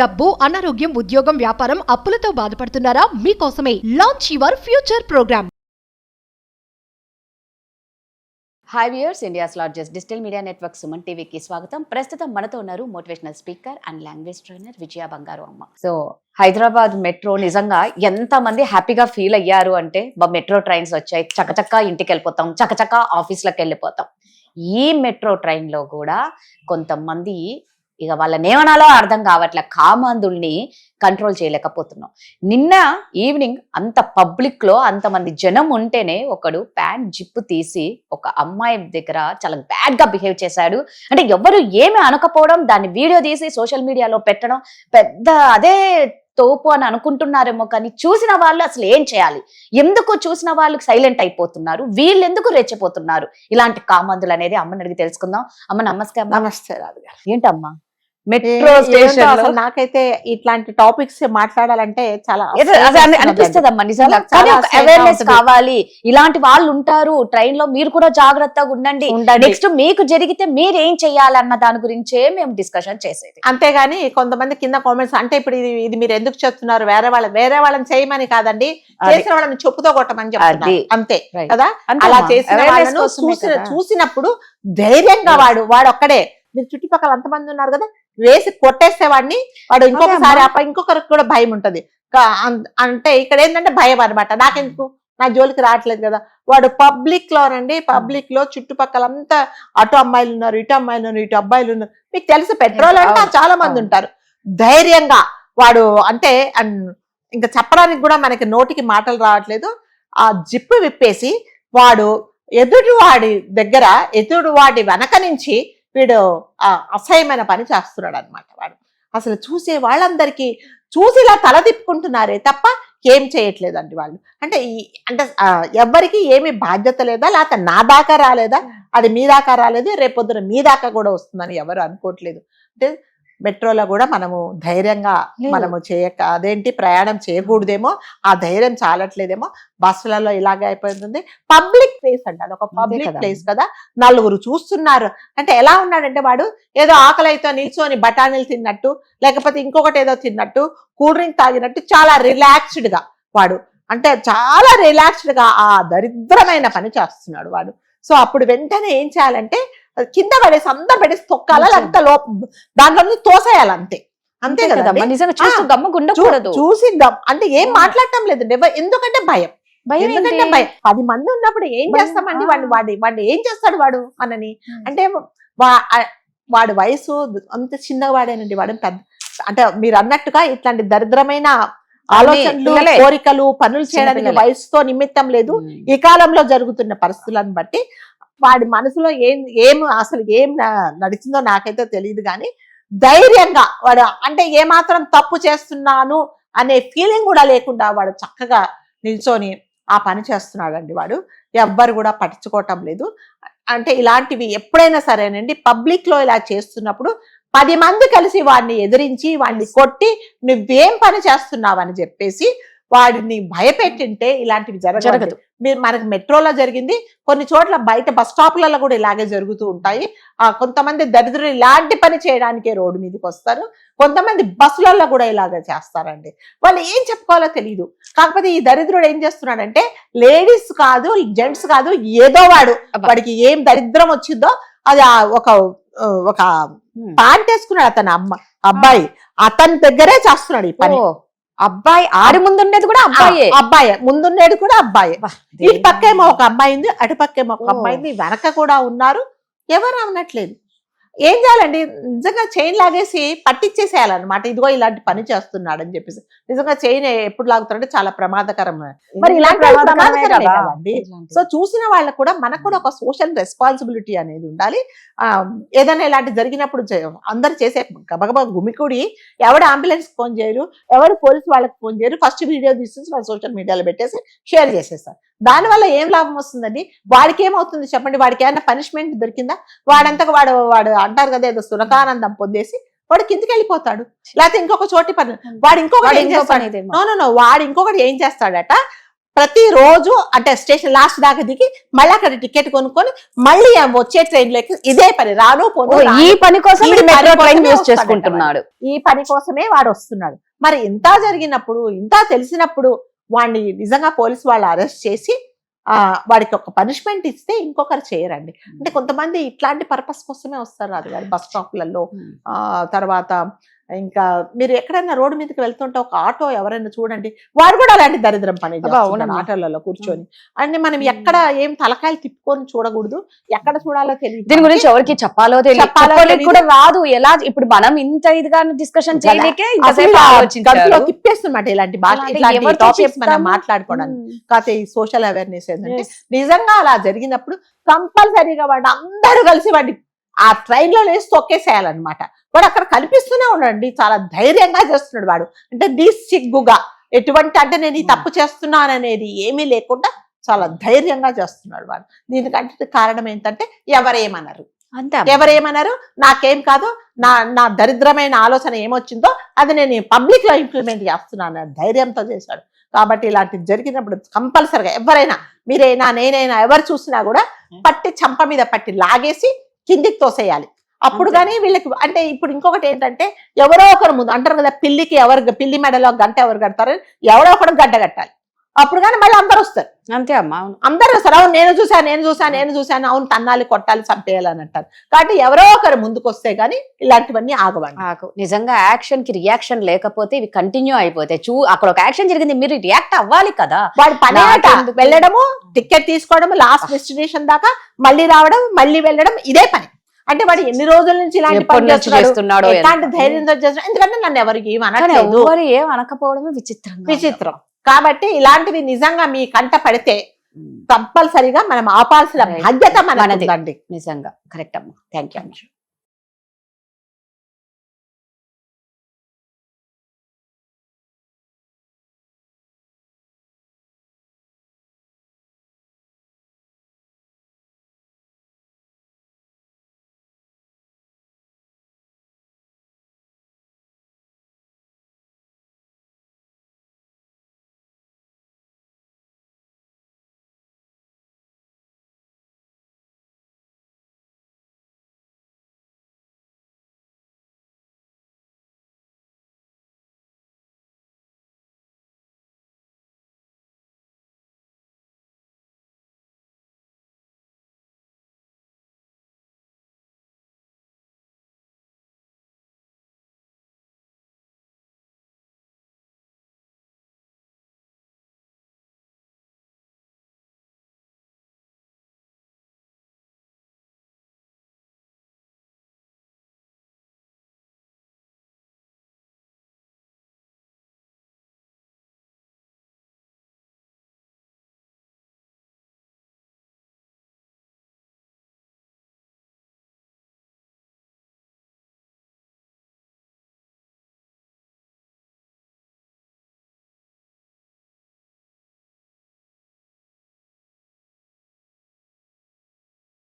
డబ్బు, అనారోగ్యం, ఉద్యోగం, వ్యాపారం, అప్పులతో బాధపడుతున్నారా? మీకోసమే launch your future programme. Hi viewers, India's largest digital media network Suman టీవీకి స్వాగతం. ప్రస్తుతం మనతో ఉన్నారు motivational speaker and language trainer Vijaya Bangaru Amma. So Hyderabad metro నిజంగా ఎంత మంది హ్యాపీగా ఫీల్ అయ్యారు అంటే, మెట్రో ట్రైన్స్ వచ్చాయి, చకచకా ఇంటికి వెళ్ళిపోతాం, చకచకా ఆఫీస్లకు వెళ్ళిపోతాం. ఈ మెట్రో ట్రైన్ లో కూడా కొంతమంది ఇక వాళ్ళని ఏమనాలో అర్థం కావట్లే, కామాంధుల్ని కంట్రోల్ చేయలేకపోతున్నాం. నిన్న ఈవినింగ్ అంత పబ్లిక్ లో అంతమంది జనం ఉంటేనే ఒకడు ప్యాంట్ జిప్పు తీసి ఒక అమ్మాయి దగ్గర చాలా బ్యాడ్ గా బిహేవ్ చేశాడు. అంటే ఎవరు ఏమి అనకపోవడం, దాన్ని వీడియో తీసి సోషల్ మీడియాలో పెట్టడం పెద్ద అదే తోపు అని అనుకుంటున్నారేమో, కానీ చూసిన వాళ్ళు అసలు ఏం చేయాలి, ఎందుకు చూసిన వాళ్ళు సైలెంట్ అయిపోతున్నారు, వీళ్ళు ఎందుకు రెచ్చిపోతున్నారు, ఇలాంటి కామందులు అనేది అమ్మని అడిగి తెలుసుకుందాం. అమ్మ నమస్కారం. నమస్తే రాదు గారు. ఏంటమ్మా మెట్రో స్టేషన్ నాకైతే ఇట్లాంటి టాపిక్స్ మాట్లాడాలంటే చాలా అనిపిస్తుంది అమ్మా, నిజంగా అవేర్నెస్ కావాలి. ఇలాంటి వాళ్ళు ఉంటారు ట్రైన్ లో, మీరు కూడా జాగ్రత్తగా ఉండండి. నెక్స్ట్ మీకు జరిగితే మీరు ఏం చెయ్యాలన్న దాని గురించే మేము డిస్కషన్ చేసేది. అంతేగాని కొంతమంది కింద కామెంట్స్ అంటే ఇప్పుడు ఇది మీరు ఎందుకు చెప్తున్నారు, వేరే వాళ్ళని చేయమని కాదండి, చేసిన వాళ్ళని చెప్పుతో కొట్టమని చెప్తున్నారు అంతే కదా. అలా చేసిన వాళ్ళను చూసినప్పుడు ధైర్యంగా వాడు ఒక్కడే, మీరు చుట్టుపక్కల అంతమంది ఉన్నారు కదా, వేసి కొట్టేస్తే వాడిని, వాడు ఇంకొకసారి ఇంకొకరికి కూడా భయం ఉంటది. అంటే ఇక్కడ ఏంటంటే భయం అనమాట. నాకెందుకు, నా జోలికి రావట్లేదు కదా. వాడు పబ్లిక్ లో చుట్టుపక్కలంతా అటు అమ్మాయిలు ఉన్నారు, ఇటు అమ్మాయిలు ఉన్నారు, ఇటు అబ్బాయిలు ఉన్నారు. మీకు తెలుసు పెట్రోల్ అంటే చాలా మంది ఉంటారు. ధైర్యంగా వాడు అంటే ఇంకా చెప్పడానికి కూడా మనకి నోటికి మాటలు రావట్లేదు. ఆ జిప్పు విప్పేసి వాడు ఎదుటివాడి వెనక నుంచి వీడు అసహ్యమైన పని చేస్తున్నాడు అనమాట. వాడు అసలు చూసే వాళ్ళందరికీ చూసి ఇలా తల తిప్పుకుంటున్నారే తప్ప ఏం చేయట్లేదండి వాళ్ళు. అంటే ఎవ్వరికి ఏమి బాధ్యత లేదా, లేకపోతే నా దాకా రాలేదా, అది మీ దాకా రాలేదు, రేపొద్దున మీ దాకా కూడా వస్తుందని ఎవరు అనుకోవట్లేదు. అంటే మెట్రోలో కూడా మనము ధైర్యంగా అదేంటి ప్రయాణం చేయకూడదేమో, ఆ ధైర్యం చాలట్లేదేమో. బస్సులలో ఇలాగే అయిపోతుంది. పబ్లిక్ ప్లేస్ అంటే అదొక పబ్లిక్ ప్లేస్ కదా, నలుగురు చూస్తున్నారు. అంటే ఎలా ఉన్నాడంటే వాడు ఏదో ఆకలితో నిల్చొని బఠానీలు తిన్నట్టు, లేకపోతే ఇంకొకటి ఏదో తిన్నట్టు, కూల్ డ్రింక్ తాగినట్టు చాలా రిలాక్స్డ్ గా వాడు, అంటే చాలా రిలాక్స్డ్ గా ఆ దరిద్రమైన పని చేస్తున్నాడు వాడు. సో అప్పుడు వెంటనే ఏం చేయాలంటే కింద పడేసి అందరు పడేసి తొక్కాల, లేకపోతే దాంట్లో తోసేయాలి అంతే. అంతే కదా, చూసి అంటే ఏం మాట్లాడటం లేదు. ఎందుకంటే భయం. 10 మంది ఉన్నప్పుడు ఏం చేస్తామండి, వాడిని ఏం చేస్తాడు వాడు మనని. అంటే వాడు వయసు అంత చిన్నవాడేనండి, వాడు పెద్ద. అంటే మీరు అన్నట్టుగా ఇట్లాంటి దరిద్రమైన ఆలోచనలు, కోరికలు, పనులు చేయడానికి వయసుతో నిమిత్తం లేదు. ఈ కాలంలో జరుగుతున్న పరిస్థితులను బట్టి వాడి మనసులో అసలు ఏం నడిచిందో నాకైతే తెలియదు. కానీ ధైర్యంగా వాడు అంటే ఏమాత్రం తప్పు చేస్తున్నాను అనే ఫీలింగ్ కూడా లేకుండా వాడు చక్కగా నిల్చొని ఆ పని చేస్తున్నాడండి. వాడు ఎవ్వరు కూడా పట్టించుకోవటం లేదు. అంటే ఇలాంటివి ఎప్పుడైనా సరేనండి, పబ్లిక్ లో ఇలా చేస్తున్నప్పుడు 10 మంది కలిసి వాడిని ఎదిరించి, వాడిని కొట్టి నువ్వేం పని చేస్తున్నావని చెప్పేసి వాడిని భయపెట్టింటే ఇలాంటివి జరగదు. మనకి మెట్రోలో జరిగింది, కొన్ని చోట్ల బయట బస్ స్టాప్లలో కూడా ఇలాగే జరుగుతూ ఉంటాయి. కొంతమంది దరిద్రులు ఇలాంటి పని చేయడానికే రోడ్డు మీదకి వస్తారు. కొంతమంది బస్సులలో కూడా ఇలాగే చేస్తారండి. వాళ్ళు ఏం చెప్పుకోవాలో తెలియదు. కాకపోతే ఈ దరిద్రుడు ఏం చేస్తున్నాడంటే, లేడీస్ కాదు, జెంట్స్ కాదు, ఏదో వాడికి ఏం దరిద్రం వచ్చిందో అది ఒక ప్యాంట్ వేసుకున్నాడు అబ్బాయి, అతని దగ్గరే చేస్తున్నాడు ఈ పని. అబ్బాయి ఆడి ముందుండేది కూడా అబ్బాయి ముందుండేది కూడా అబ్బాయి. ఇటు పక్కేమో ఒక అబ్బాయి ఉంది, అటు పక్కేమో ఒక అబ్బాయి ఉంది, వెనక కూడా ఉన్నారు. ఎవరు అనట్లేదు. ఏం చేయాలండి, నిజంగా చైన్ లాగేసి పట్టించేసేయాలన్నమాట. ఇదిగో ఇలాంటి పని చేస్తున్నాడు అని చెప్పేసి. నిజంగా చైన్ ఎప్పుడు లాగుతారంటే చాలా ప్రమాదకరం. మరి ఇలాంటి సో చూసిన వాళ్ళకు కూడా మనకు కూడా ఒక సోషల్ రెస్పాన్సిబిలిటీ అనేది ఉండాలి. ఏదైనా ఇలాంటి జరిగినప్పుడు అందరు చేసే గబగబా గుమికూడి ఎవడు అంబులెన్స్ ఫోన్ చేయరు, ఎవరు పోలీసు వాళ్ళకి ఫోన్ చేయరు, ఫస్ట్ వీడియో తీసేసి వాళ్ళు సోషల్ మీడియాలో పెట్టేసి షేర్ చేసేస్తారు. దానివల్ల ఏం లాభం వస్తుందండి? వాడికి ఏమవుతుంది చెప్పండి? వాడికి ఏమైనా పనిష్మెంట్ దొరికిందా? వాడంతగా వాడు అంటారు కదా, ఏదో సునకానందం పొందేసి వాడు కిందికి వెళ్ళిపోతాడు. లేకపోతే ఇంకొక చోటి పని వాడు ఇంకొకటి ఏం చేస్తాడట, ప్రతిరోజు అంటే స్టేషన్ లాస్ట్ దాకా దిగి మళ్ళీ అక్కడ టికెట్ కొనుక్కొని మళ్ళీ వచ్చే ట్రైన్ లోకి ఇదే పని రాను పోను ఈ పని కోసం ఈ పని ట్రైన్ కోసమే యూస్ వస్తాడట చేసుకుంటున్నాడు. ఈ పని కోసమే వాడు వస్తున్నాడు. మరి ఇంత జరిగినప్పుడు ఇంత తెలిసినప్పుడు వాడిని నిజంగా పోలీసు వాళ్ళు అరెస్ట్ చేసి వాడికి ఒక పనిష్మెంట్ ఇస్తే ఇంకొకరు చేయరండి. అంటే కొంతమంది ఇట్లాంటి పర్పస్ కోసమే వస్తారు రాజుగారు బస్ స్టాప్లలో. తర్వాత ఇంకా మీరు ఎక్కడైనా రోడ్డు మీదకి వెళ్తుంటే ఒక ఆటో ఎవరైనా చూడండి, వాడు కూడా అలాంటి దరిద్రం పని చేస్తున్నాడు ఆటోలలో కూర్చొని. అంటే మనం ఎక్కడ ఏం తలకాయలు తిప్పుకొని చూడకూడదు, ఎక్కడ చూడాలో తెలియదు. దీని గురించి ఎవరికి చెప్పాలో తెలియదు కూడా రాదు. ఎలా ఇప్పుడు మనం ఇంత ఇదిగా డిస్కషన్ చేయలేకే గడుపులో తిప్పేస్తున్నమాట ఇలాంటి టాపిక్స్ మనం మాట్లాడుకోవడానికి. కాకపోతే ఈ సోషల్ అవేర్నెస్ ఏంటంటే నిజంగా అలా జరిగినప్పుడు కంపల్సరీగా వాడు అందరూ కలిసి వాడిని ఆ ట్రైన్ లో వేసి తొక్కేసేయాలన్నమాట. వాడు అక్కడ కనిపిస్తూనే ఉన్నాడండి, చాలా ధైర్యంగా చేస్తున్నాడు వాడు. అంటే సిగ్గుగా ఎటువంటి అంటే నేను ఈ తప్పు చేస్తున్నాననేది ఏమీ లేకుండా చాలా ధైర్యంగా చేస్తున్నాడు వాడు. దీనికంటే కారణం ఏంటంటే ఎవరేమన్నారు, ఎవరేమన్నారు నాకేం కాదు, నా దరిద్రమైన ఆలోచన ఏమొచ్చిందో అది నేను పబ్లిక్ లో ఇంప్లిమెంట్ చేస్తున్నాను ధైర్యంతో చేశాడు. కాబట్టి ఇలాంటివి జరిగినప్పుడు కంపల్సరిగా ఎవరైనా మీరైనా నేనైనా ఎవరు చూసినా కూడా పట్టి చంప మీద పట్టి లాగేసి కిందికి తోసేయాలి. అప్పుడు కానీ వీళ్ళకి అంటే ఇప్పుడు ఇంకొకటి ఏంటంటే ఎవరో ఒకరు ముందు అంటారు కదా, పిల్లి మెడలో గంట ఎవరు కడతారని ఎవరో ఒకరు గడ్డ కట్టాలి. అప్పుడు కానీ మళ్ళీ అందరు వస్తారు. అంతే అమ్మా, అందరూ వస్తారు. అవును నేను చూసాను, అవును తన్నాలి కొట్టాలి చంపేయాలి అని అంటారు. కాబట్టి ఎవరో ఒకరు ముందుకు వస్తే గానీ ఇలాంటివన్నీ ఆగవండి. నిజంగా యాక్షన్ కి రియాక్షన్ లేకపోతే ఇవి కంటిన్యూ అయిపోతాయి. అక్కడ ఒక యాక్షన్ జరిగింది, మీరు రియాక్ట్ అవ్వాలి కదా. వాడు పని వెళ్ళడము, టికెట్ తీసుకోవడం, లాస్ట్ డెస్టినేషన్ దాకా మళ్ళీ రావడం, మళ్ళీ వెళ్ళడం, ఇదే పని. అంటే వాడు ఎన్ని రోజుల నుంచి ఇలాంటి పని చేస్తున్నాడు, ఎలాంటి ధైర్యంతో చేస్తున్నాడు. ఎందుకంటే నన్ను ఎవరికి ఏం అనకపోవడమే విచిత్రం. కాబట్టి ఇలాంటివి నిజంగా మీ కంట పడితే కంపల్సరీగా మనం ఆపాల్సిన బాధ్యత మనది. నిజంగా కరెక్ట్ అమ్మా. Thank you.